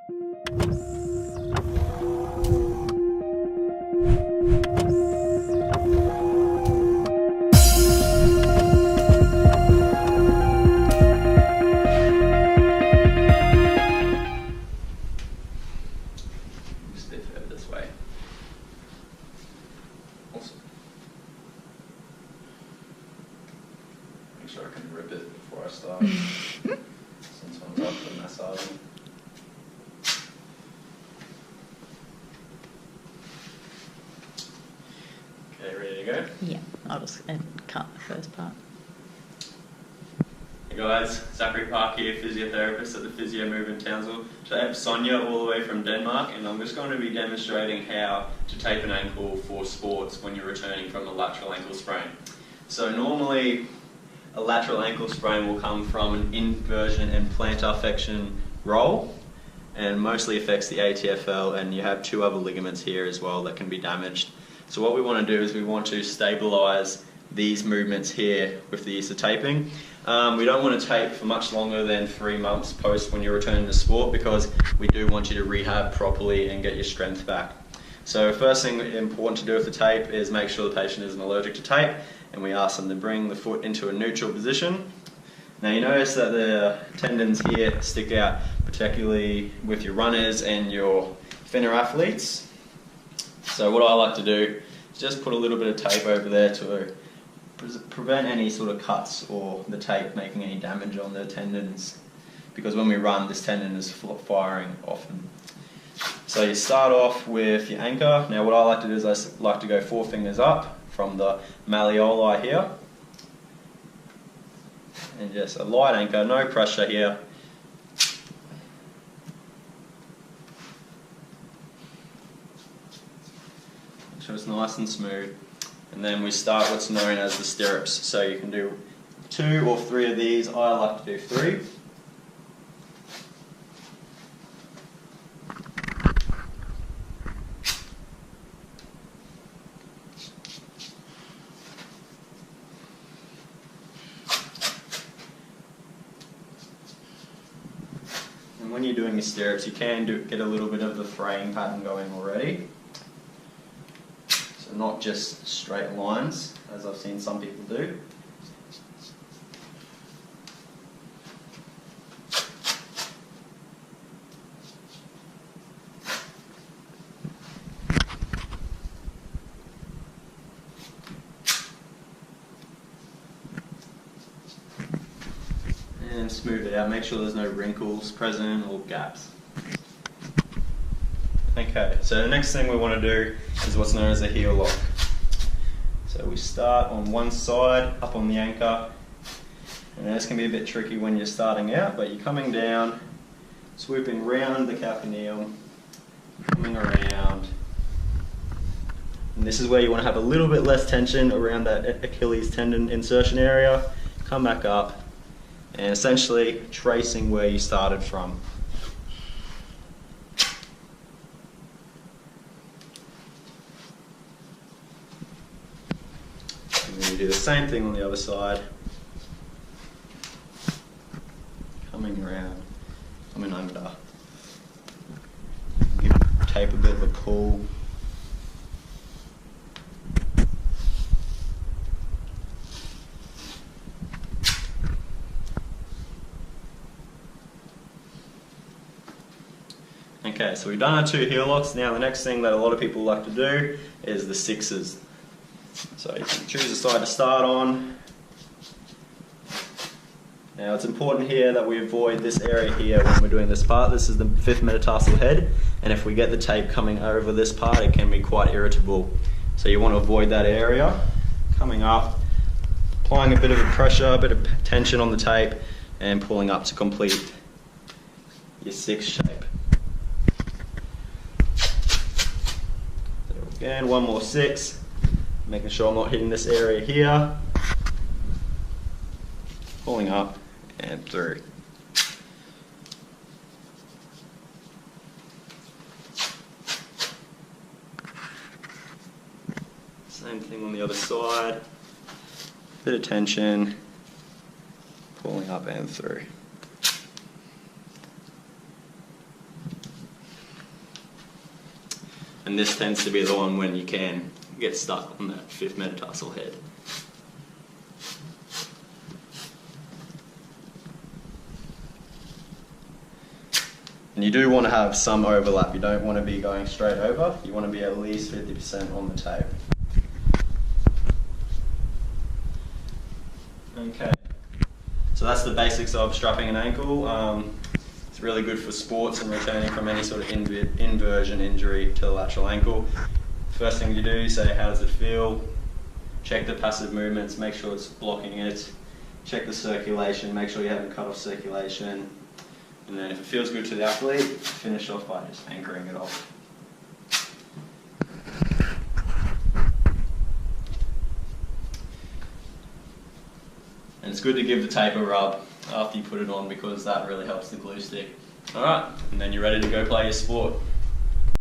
Just a bit further this way. Awesome. Make sure I can rip it before I start. Since one's up for massaging. Okay, ready to go? Yeah, I'll just cut the first part. Hey guys, Zachary Park here, physiotherapist at the Physio Move in Townsville. Today I have Sonia all the way from Denmark, and I'm just going to be demonstrating how to tape an ankle for sports when you're returning from a lateral ankle sprain. So normally a lateral ankle sprain will come from an inversion and plantar flexion roll, and mostly affects the ATFL, and you have two other ligaments here as well that can be damaged. So what we want to do is we want to stabilize these movements here with the use of taping. We don't want to tape for much longer than 3 months post when you're returning to sport, because we do want you to rehab properly and get your strength back. So first thing important to do with the tape is make sure the patient isn't allergic to tape, and we ask them to bring the foot into a neutral position. Now you notice that the tendons here stick out, particularly with your runners and your thinner athletes. So what I like to do is just put a little bit of tape over there to prevent any sort of cuts or the tape making any damage on the tendons, because when we run, this tendon is firing often. So you start off with your anchor. Now what I like to do is I like to go 4 fingers up from the malleoli here, and just a light anchor, no pressure here. So it's nice and smooth. And then we start what's known as the stirrups. So you can do 2 or 3 of these. I like to do 3. And when you're doing your stirrups, you can get a little bit of the fraying pattern going already. So not just straight lines, as I've seen some people do. And smooth it out, make sure there's no wrinkles present or gaps. Okay, so the next thing we want to do is what's known as a heel lock. So we start on one side, up on the anchor, and this can be a bit tricky when you're starting out, but you're coming down, swooping round the calcaneum, coming around, and this is where you want to have a little bit less tension around that Achilles tendon insertion area. Come back up, and essentially tracing where you started from. And then you do the same thing on the other side. Coming around, coming under. Give tape a bit of a pull. Okay, so we've done our 2 heel locks. Now the next thing that a lot of people like to do is the 6s. So you can choose a side to start on. Now it's important here that we avoid this area here when we're doing this part. This is the 5th metatarsal head, and if we get the tape coming over this part, it can be quite irritable. So you want to avoid that area. Coming up, applying a bit of pressure, a bit of tension on the tape, and pulling up to complete your 6 shape. Again, one more 6, making sure I'm not hitting this area here, pulling up and through. Same thing on the other side, bit of tension, pulling up and through. and this tends to be the one when you can get stuck on that fifth metatarsal head. And you do want to have some overlap. You don't want to be going straight over. You want to be at least 50% on the tape. Okay. So that's the basics of strapping an ankle. It's really good for sports and returning from any sort of inversion injury to the lateral ankle. First thing you do, say, how does it feel? Check the passive movements, make sure it's blocking it. Check the circulation, make sure you haven't cut off circulation. And then if it feels good to the athlete, finish off by just anchoring it off. And it's good to give the tape a rub after you put it on because that really helps the glue stick. Alright, and then you're ready to go play your sport.